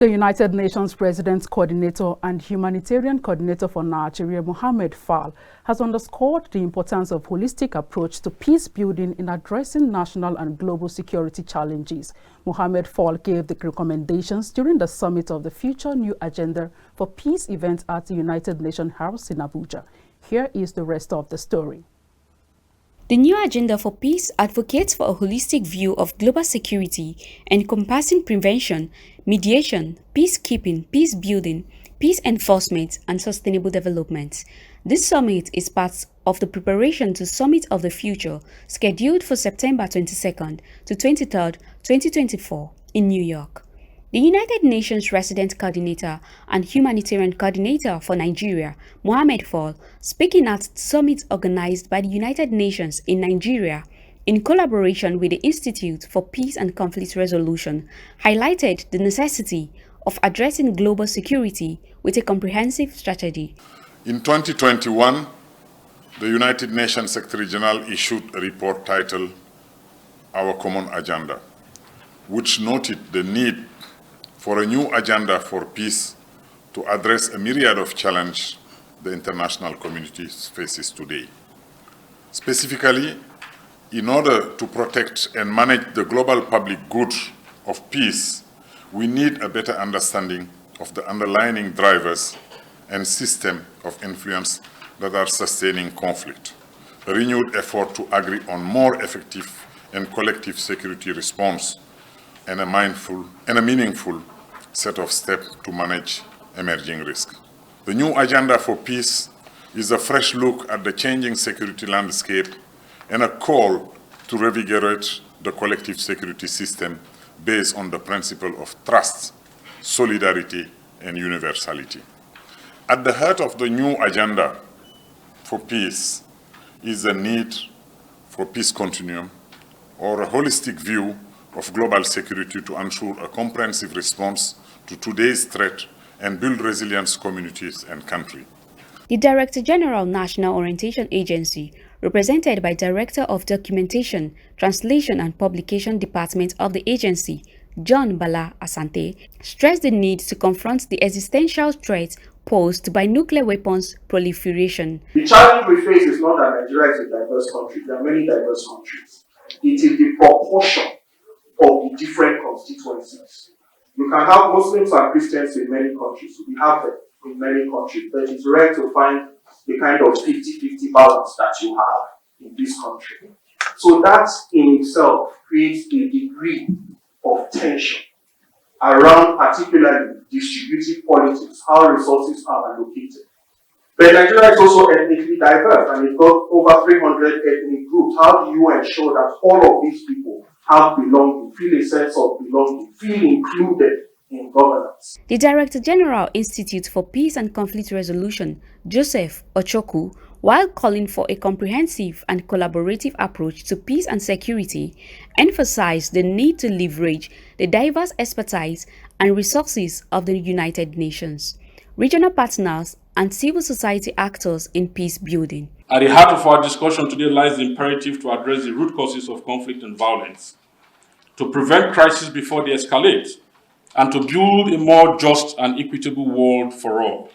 The United Nations Resident Coordinator and Humanitarian Coordinator for Nigeria, Mohammed Fall, has underscored the importance of holistic approach to peace building in addressing national and global security challenges. Mohammed Fall gave the recommendations during the summit of the Future New Agenda for Peace event at the United Nations House in Abuja. Here is the rest of the story. The new agenda for peace advocates for a holistic view of global security, encompassing prevention, mediation, peacekeeping, peace building, peace enforcement, and sustainable development. This summit is part of the preparation to Summit of the Future, scheduled for September 22nd to 23rd, 2024 in New York. The United Nations Resident Coordinator and Humanitarian Coordinator for Nigeria, Mohammed Fall, speaking at the summit organized by the United Nations in Nigeria in collaboration with the Institute for Peace and Conflict Resolution, highlighted the necessity of addressing global security with a comprehensive strategy. In 2021, the United Nations Secretary General issued a report titled Our Common Agenda, which noted the need for a new agenda for peace to address a myriad of challenges the international community faces today. Specifically, in order to protect and manage the global public good of peace, we need a better understanding of the underlying drivers and system of influence that are sustaining conflict, a renewed effort to agree on more effective and collective security response, and a meaningful set of steps to manage emerging risks. The new agenda for peace is a fresh look at the changing security landscape and a call to revigorate the collective security system based on the principle of trust, solidarity, and universality. At the heart of the new agenda for peace is the need for peace continuum, or a holistic view of global security to ensure a comprehensive response to today's threat and build resilience communities and country. The Director General National Orientation Agency, represented by Director of Documentation, Translation and Publication Department of the agency, John Bala Asante, stressed the need to confront the existential threat posed by nuclear weapons proliferation. The challenge we face is not that Nigeria is a diverse country. There are many diverse countries. It is the proportion of the different constituencies. You can have Muslims and Christians in many countries. We have them in many countries, but it's rare to find the kind of 50-50 balance that you have in this country. So that in itself creates a degree of tension around particularly distributive politics, how resources are allocated. But Nigeria is also ethnically diverse, and it's got over 300 ethnic groups. How do you ensure that all of these people have belonging, feel a sense of belonging, feel included in governance? The Director General Institute for Peace and Conflict Resolution, Joseph Ochoku, while calling for a comprehensive and collaborative approach to peace and security, emphasized the need to leverage the diverse expertise and resources of the United Nations, regional partners, and civil society actors in peace building. At the heart of our discussion today lies the imperative to address the root causes of conflict and violence, to prevent crises before they escalate, and to build a more just and equitable world for all.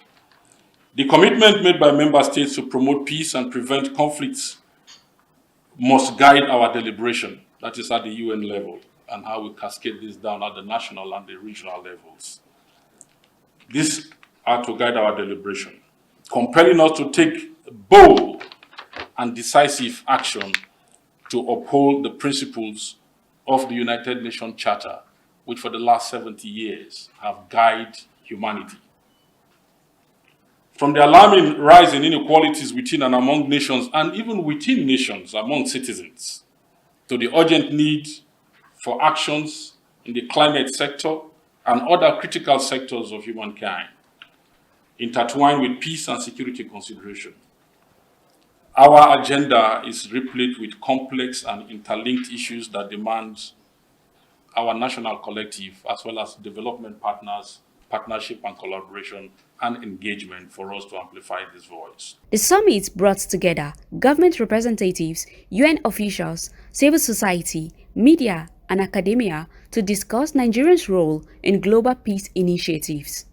The commitment made by member states to promote peace and prevent conflicts must guide our deliberation, that is at the UN level, and how we cascade this down at the national and the regional levels. These are to guide our deliberation, compelling us to take bold and decisive action to uphold the principles of the United Nations Charter, which for the last 70 years have guided humanity. From the alarming rise in inequalities within and among nations, and even within nations among citizens, to the urgent need for actions in the climate sector and other critical sectors of humankind, intertwined with peace and security consideration. Our agenda is replete with complex and interlinked issues that demand our national collective, as well as development partners, partnership and collaboration and engagement for us to amplify this voice. The summit brought together government representatives, UN officials, civil society, media, and academia to discuss Nigeria's role in global peace initiatives.